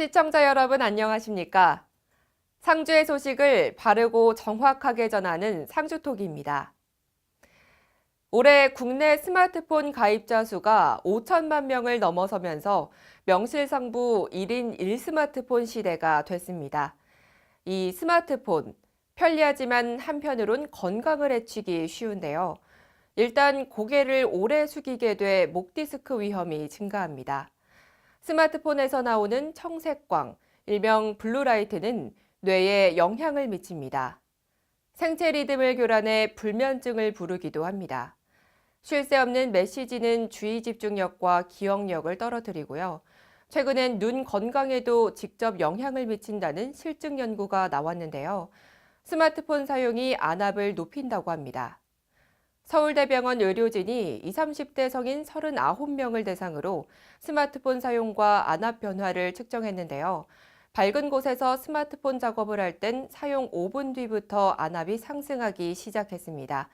시청자 여러분 안녕하십니까? 상주의 소식을 바르고 정확하게 전하는 상주톡입니다. 올해 국내 스마트폰 가입자 수가 5천만 명을 넘어서면서 명실상부 1인 1스마트폰 시대가 됐습니다. 이 스마트폰, 편리하지만 한편으론 건강을 해치기 쉬운데요. 일단 고개를 오래 숙이게 돼 목 디스크 위험이 증가합니다. 스마트폰에서 나오는 청색광, 일명 블루라이트는 뇌에 영향을 미칩니다. 생체 리듬을 교란해 불면증을 부르기도 합니다. 쉴 새 없는 메시지는 주의 집중력과 기억력을 떨어뜨리고요. 최근엔 눈 건강에도 직접 영향을 미친다는 실증 연구가 나왔는데요. 스마트폰 사용이 안압을 높인다고 합니다. 서울대병원 의료진이 20, 30대 성인 39명을 대상으로 스마트폰 사용과 안압 변화를 측정했는데요. 밝은 곳에서 스마트폰 작업을 할 땐 사용 5분 뒤부터 안압이 상승하기 시작했습니다.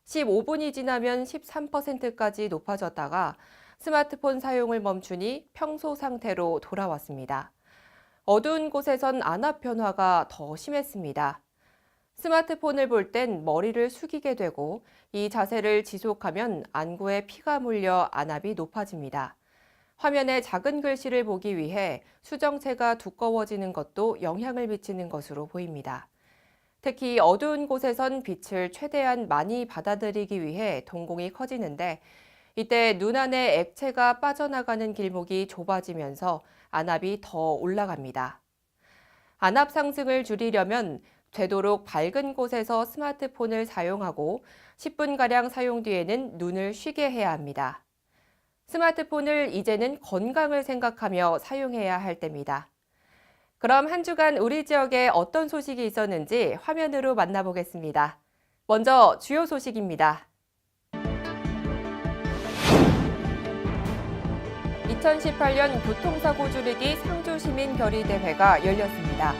15분이 지나면 13%까지 높아졌다가 스마트폰 사용을 멈추니 평소 상태로 돌아왔습니다. 어두운 곳에선 안압 변화가 더 심했습니다. 스마트폰을 볼 땐 머리를 숙이게 되고 이 자세를 지속하면 안구에 피가 몰려 안압이 높아집니다. 화면에 작은 글씨를 보기 위해 수정체가 두꺼워지는 것도 영향을 미치는 것으로 보입니다. 특히 어두운 곳에선 빛을 최대한 많이 받아들이기 위해 동공이 커지는데 이때 눈 안에 액체가 빠져나가는 길목이 좁아지면서 안압이 더 올라갑니다. 안압 상승을 줄이려면 되도록 밝은 곳에서 스마트폰을 사용하고 10분가량 사용 뒤에는 눈을 쉬게 해야 합니다. 스마트폰을 이제는 건강을 생각하며 사용해야 할 때입니다. 그럼 한 주간 우리 지역에 어떤 소식이 있었는지 화면으로 만나보겠습니다. 먼저 주요 소식입니다. 2018년 교통사고 줄이기 상주시민결의대회가 열렸습니다.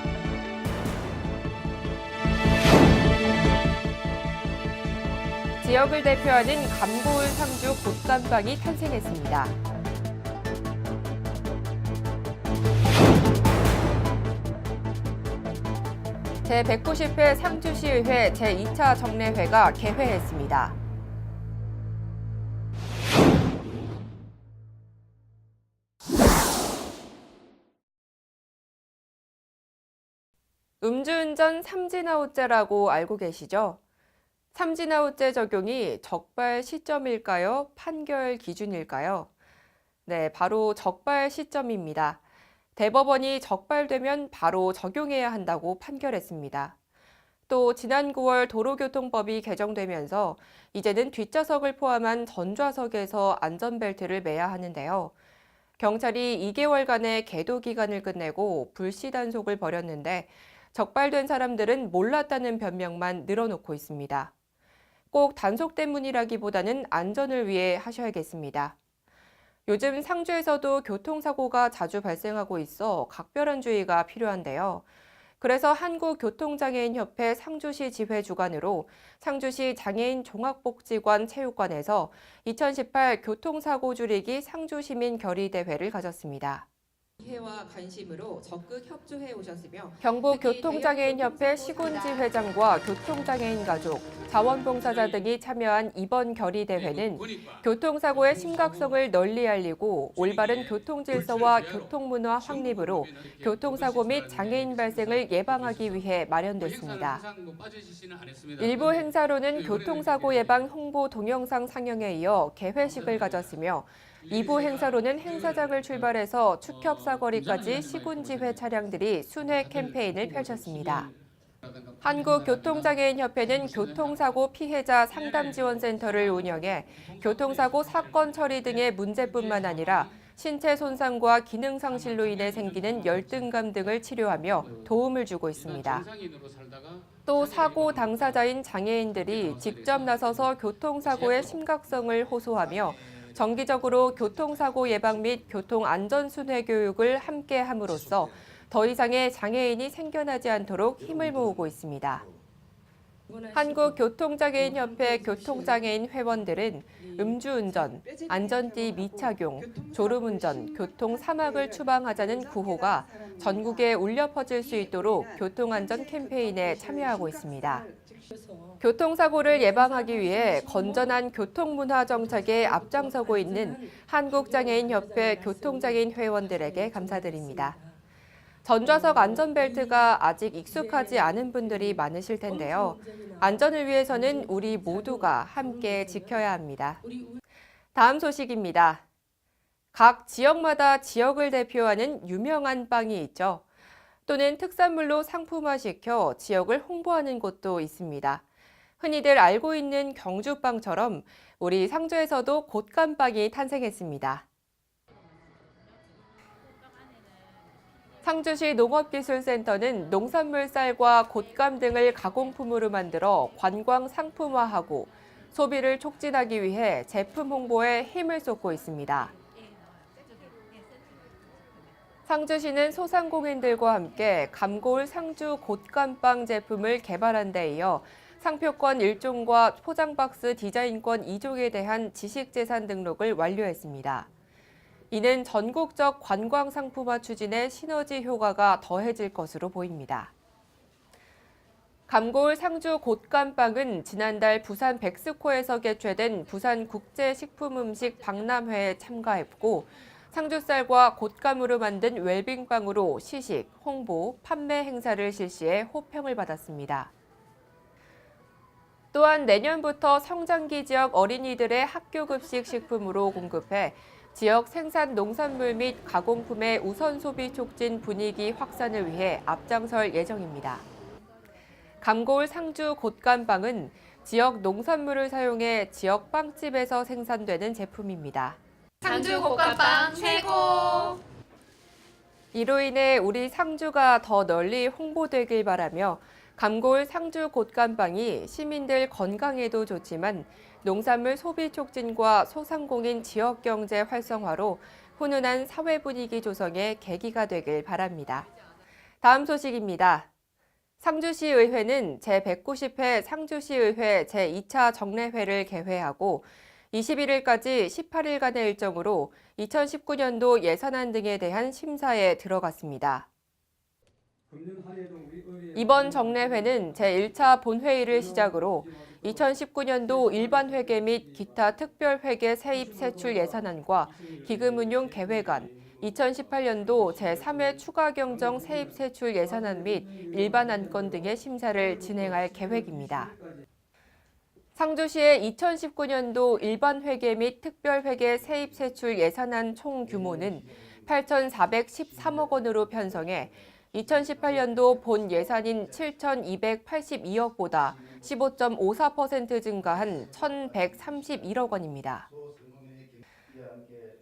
지역을 대표하는 감고을 상주 곶감빵이 탄생했습니다. 제190회 상주시의회 제2차 정례회가 개회했습니다. 음주운전 삼진아웃죄라고 알고 계시죠? 삼진아웃죄 적용이 적발 시점일까요? 판결 기준일까요? 네, 바로 적발 시점입니다. 대법원이 적발되면 바로 적용해야 한다고 판결했습니다. 또 지난 9월 도로교통법이 개정되면서 이제는 뒷좌석을 포함한 전좌석에서 안전벨트를 매야 하는데요. 경찰이 2개월간의 계도 기간을 끝내고 불시 단속을 벌였는데 적발된 사람들은 몰랐다는 변명만 늘어놓고 있습니다. 꼭 단속 때문이라기보다는 안전을 위해 하셔야겠습니다. 요즘 상주에서도 교통사고가 자주 발생하고 있어 각별한 주의가 필요한데요. 그래서 한국교통장애인협회 상주시 지회 주관으로 상주시 장애인 종합복지관 체육관에서 2018 교통사고 줄이기 상주시민결의대회를 가졌습니다. 이해와 관심으로 적극 협조해 오셨으며 경북교통장애인협회 시군지 회장과 교통장애인 가족, 자원봉사자 등이 참여한 이번 결의대회는 교통사고의 심각성을 널리 알리고 올바른 교통질서와 교통문화 확립으로 교통사고 및 장애인 발생을 예방하기 위해 마련됐습니다. 일부 행사로는 교통사고 예방 홍보 동영상 상영에 이어 개회식을 가졌으며 2부 행사로는 행사장을 출발해서 축협사거리까지 시군지회 차량들이 순회 캠페인을 펼쳤습니다. 한국교통장애인협회는 교통사고 피해자 상담지원센터를 운영해 교통사고 사건 처리 등의 문제뿐만 아니라 신체 손상과 기능 상실로 인해 생기는 열등감 등을 치료하며 도움을 주고 있습니다. 또 사고 당사자인 장애인들이 직접 나서서 교통사고의 심각성을 호소하며 정기적으로 교통사고 예방 및 교통안전순회 교육을 함께 함으로써 더 이상의 장애인이 생겨나지 않도록 힘을 모으고 있습니다. 한국교통장애인협회 교통장애인 회원들은 음주운전, 안전띠 미착용, 졸음운전, 교통사막을 추방하자는 구호가 전국에 울려 퍼질 수 있도록 교통안전 캠페인에 참여하고 있습니다. 교통사고를 예방하기 위해 건전한 교통문화 정착에 앞장서고 있는 한국장애인협회 교통장애인 회원들에게 감사드립니다. 전좌석 안전벨트가 아직 익숙하지 않은 분들이 많으실 텐데요. 안전을 위해서는 우리 모두가 함께 지켜야 합니다. 다음 소식입니다. 각 지역마다 지역을 대표하는 유명한 빵이 있죠. 또는 특산물로 상품화시켜 지역을 홍보하는 곳도 있습니다. 흔히들 알고 있는 경주빵처럼 우리 상주에서도 곶감빵이 탄생했습니다. 상주시 농업기술센터는 농산물 쌀과 곶감 등을 가공품으로 만들어 관광 상품화하고 소비를 촉진하기 위해 제품 홍보에 힘을 쏟고 있습니다. 상주시는 소상공인들과 함께 감고울 상주 곶감빵 제품을 개발한 데 이어 상표권 1종과 포장박스 디자인권 2종에 대한 지식재산 등록을 완료했습니다. 이는 전국적 관광 상품화 추진에 시너지 효과가 더해질 것으로 보입니다. 감고울 상주 곶감빵은 지난달 부산 백스코에서 개최된 부산국제식품음식 박람회에 참가했고 상주쌀과 곶감으로 만든 웰빙빵으로 시식, 홍보, 판매 행사를 실시해 호평을 받았습니다. 또한 내년부터 성장기 지역 어린이들의 학교급식 식품으로 공급해 지역 생산 농산물 및 가공품의 우선 소비 촉진 분위기 확산을 위해 앞장설 예정입니다. 감고울 상주 곶감빵은 지역 농산물을 사용해 지역 빵집에서 생산되는 제품입니다. 상주 곶감빵 최고! 이로 인해 우리 상주가 더 널리 홍보되길 바라며 감고울 상주 곶감빵이 시민들 건강에도 좋지만 농산물 소비 촉진과 소상공인 지역 경제 활성화로 훈훈한 사회 분위기 조성의 계기가 되길 바랍니다. 다음 소식입니다. 상주시의회는 제190회 상주시의회 제2차 정례회를 개회하고 21일까지 18일간의 일정으로 2019년도 예산안 등에 대한 심사에 들어갔습니다. 이번 정례회는 제1차 본회의를 시작으로 2019년도 일반회계 및 기타 특별회계 세입 세출 예산안과 기금운용 계획안, 2018년도 제3회 추가경정 세입 세출 예산안 및 일반 안건 등의 심사를 진행할 계획입니다. 상주시의 2019년도 일반회계 및 특별회계 세입 세출 예산안 총 규모는 8,413억 원으로 편성해 2018년도 본 예산인 7,282억보다 15.54% 증가한 1,131억 원입니다.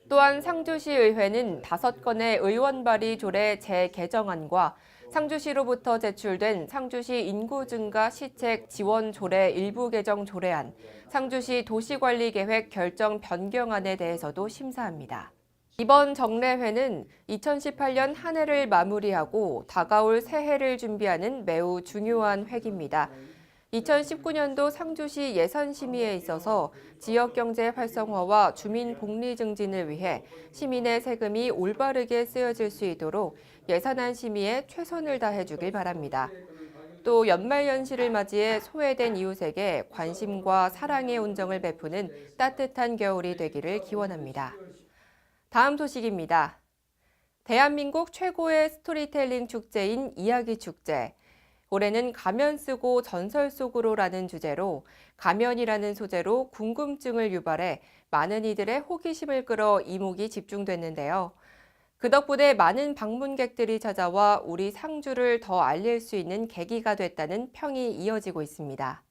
또한 상주시의회는 5건의 의원 발의 조례 재개정안과 상주시로부터 제출된 상주시 인구 증가 시책 지원 조례 일부 개정 조례안, 상주시 도시관리계획 결정 변경안에 대해서도 심사합니다. 이번 정례회는 2018년 한 해를 마무리하고 다가올 새해를 준비하는 매우 중요한 회기입니다. 2019년도 상주시 예산 심의에 있어서 지역경제 활성화와 주민 복리 증진을 위해 시민의 세금이 올바르게 쓰여질 수 있도록 예산안 심의에 최선을 다해주길 바랍니다. 또 연말연시를 맞이해 소외된 이웃에게 관심과 사랑의 온정을 베푸는 따뜻한 겨울이 되기를 기원합니다. 다음 소식입니다. 대한민국 최고의 스토리텔링 축제인 이야기축제. 올해는 가면 쓰고 전설 속으로라는 주제로 가면이라는 소재로 궁금증을 유발해 많은 이들의 호기심을 끌어 이목이 집중됐는데요. 그 덕분에 많은 방문객들이 찾아와 우리 상주를 더 알릴 수 있는 계기가 됐다는 평이 이어지고 있습니다.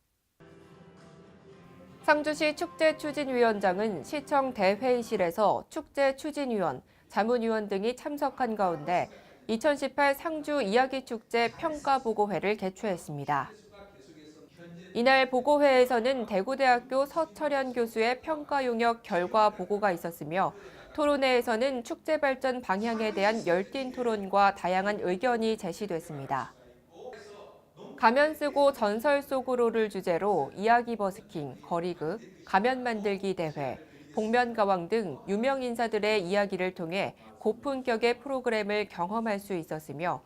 상주시 축제추진위원장은 시청 대회의실에서 축제추진위원, 자문위원 등이 참석한 가운데 2018 상주 이야기축제 평가보고회를 개최했습니다. 이날 보고회에서는 대구대학교 서철현 교수의 평가 용역 결과 보고가 있었으며 토론회에서는 축제 발전 방향에 대한 열띤 토론과 다양한 의견이 제시됐습니다. 가면 쓰고 전설 속으로를 주제로 이야기 버스킹, 거리극, 가면 만들기 대회, 복면가왕 등 유명 인사들의 이야기를 통해 고품격의 프로그램을 경험할 수 있었으며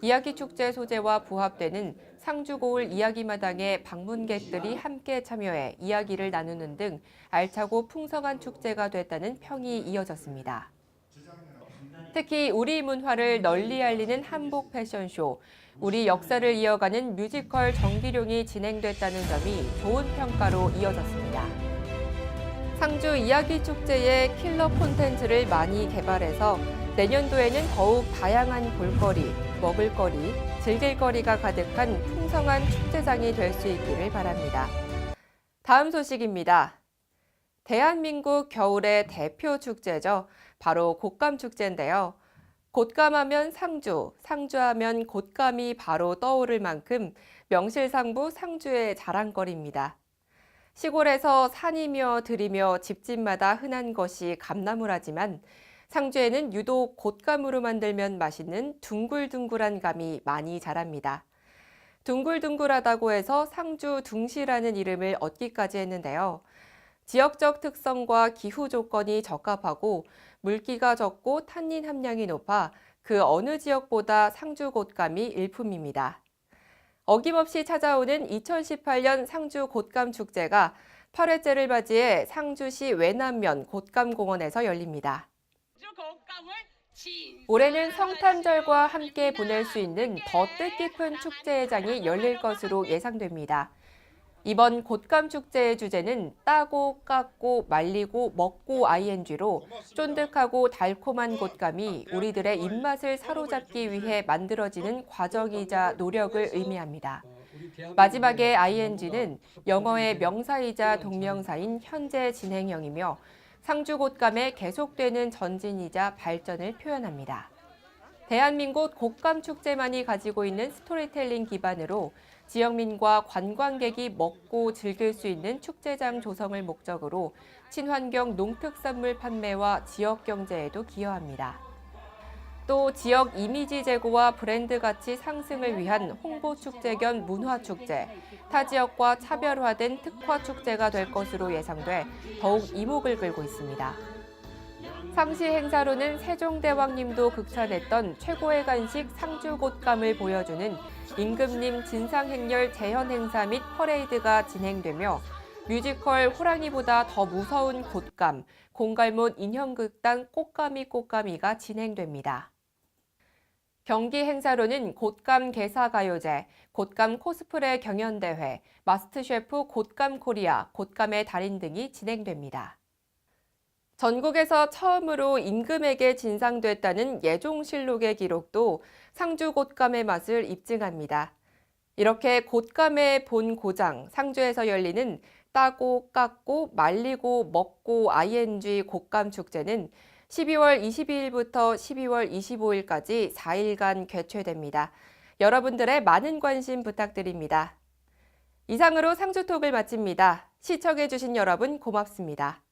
이야기 축제 소재와 부합되는 상주고을 이야기마당에 방문객들이 함께 참여해 이야기를 나누는 등 알차고 풍성한 축제가 됐다는 평이 이어졌습니다. 특히 우리 문화를 널리 알리는 한복 패션쇼, 우리 역사를 이어가는 뮤지컬 정기룡이 진행됐다는 점이 좋은 평가로 이어졌습니다. 상주 이야기축제의 킬러 콘텐츠를 많이 개발해서 내년도에는 더욱 다양한 볼거리, 먹을거리, 즐길거리가 가득한 풍성한 축제장이 될 수 있기를 바랍니다. 다음 소식입니다. 대한민국 겨울의 대표 축제죠. 바로 곶감축제인데요. 곶감하면 상주, 상주하면 곶감이 바로 떠오를 만큼 명실상부 상주의 자랑거리입니다. 시골에서 산이며 들이며 집집마다 흔한 것이 감나무라지만 상주에는 유독 곶감으로 만들면 맛있는 둥글둥글한 감이 많이 자랍니다. 둥글둥글하다고 해서 상주 둥시라는 이름을 얻기까지 했는데요. 지역적 특성과 기후 조건이 적합하고 물기가 적고 탄닌 함량이 높아 그 어느 지역보다 상주 곶감이 일품입니다. 어김없이 찾아오는 2018년 상주 곶감 축제가 8회째를 맞이해 상주시 외남면 곶감공원에서 열립니다. 올해는 성탄절과 함께 보낼 수 있는 더 뜻깊은 축제장이 열릴 것으로 예상됩니다. 이번 곶감 축제의 주제는 따고, 깎고, 말리고, 먹고 ing로 쫀득하고 달콤한 곶감이 우리들의 입맛을 사로잡기 위해 만들어지는 과정이자 노력을 의미합니다. 마지막에 ing는 영어의 명사이자 동명사인 현재 진행형이며 상주 곶감의 계속되는 전진이자 발전을 표현합니다. 대한민국 곶감 축제만이 가지고 있는 스토리텔링 기반으로 지역민과 관광객이 먹고 즐길 수 있는 축제장 조성을 목적으로 친환경 농특산물 판매와 지역 경제에도 기여합니다. 또 지역 이미지 제고와 브랜드 가치 상승을 위한 홍보 축제 겸 문화 축제, 타 지역과 차별화된 특화 축제가 될 것으로 예상돼 더욱 이목을 끌고 있습니다. 상시 행사로는 세종대왕님도 극찬했던 최고의 간식 상주 곶감을 보여주는 임금님 진상행렬 재현 행사 및 퍼레이드가 진행되며 뮤지컬 호랑이보다 더 무서운 곶감, 공갈못 인형극단 꽃가미가 진행됩니다. 경기 행사로는 곶감 개사가요제, 곶감 코스프레 경연대회, 마스터셰프 곶감 코리아, 곶감의 달인 등이 진행됩니다. 전국에서 처음으로 임금에게 진상됐다는 예종실록의 기록도 상주 곶감의 맛을 입증합니다. 이렇게 곶감의 본 고장, 상주에서 열리는 따고, 깎고, 말리고, 먹고 ing 곶감 축제는 12월 22일부터 12월 25일까지 4일간 개최됩니다. 여러분들의 많은 관심 부탁드립니다. 이상으로 상주톡을 마칩니다. 시청해주신 여러분 고맙습니다.